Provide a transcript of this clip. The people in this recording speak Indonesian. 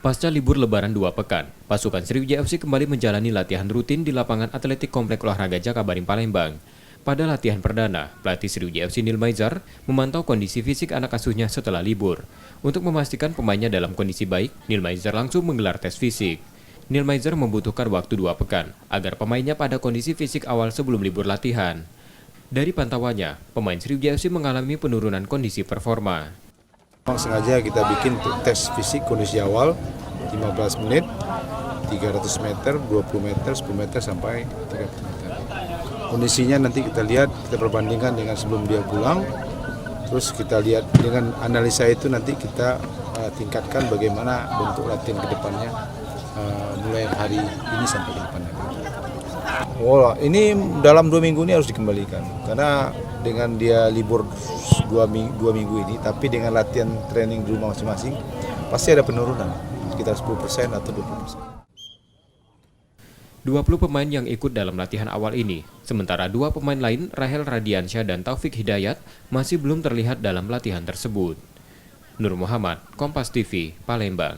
Pasca libur lebaran 2 pekan, pasukan Sriwijaya FC kembali menjalani latihan rutin di lapangan atletik Komplek Olahraga Jakabaring Palembang. Pada latihan perdana, pelatih Sriwijaya FC Neil Maizar memantau kondisi fisik anak asuhnya setelah libur. Untuk memastikan pemainnya dalam kondisi baik, Neil Maizar langsung menggelar tes fisik. Neil Maizar membutuhkan waktu 2 pekan agar pemainnya pada kondisi fisik awal sebelum libur latihan. Dari pantauannya, pemain Sriwijaya FC mengalami penurunan kondisi performa. Memang sengaja kita bikin tes fisik kondisi awal 15 menit, 300 meter, 20 meter, 10 meter sampai 30 meter. Kondisinya nanti kita lihat, kita perbandingkan dengan sebelum dia pulang. Terus kita lihat dengan analisa itu nanti kita tingkatkan bagaimana bentuk latihan ke depannya mulai hari ini sampai ke depannya. Oh, ini dalam 2 minggu ini harus dikembalikan karena dengan dia libur 2 minggu ini, tapi dengan latihan training di rumah masing-masing pasti ada penurunan sekitar 10% atau 20%. 20 pemain yang ikut dalam latihan awal ini, sementara 2 pemain lain, Rahel Radiansyah dan Taufik Hidayat, masih belum terlihat dalam latihan tersebut. Nur Muhammad, Kompas TV, Palembang.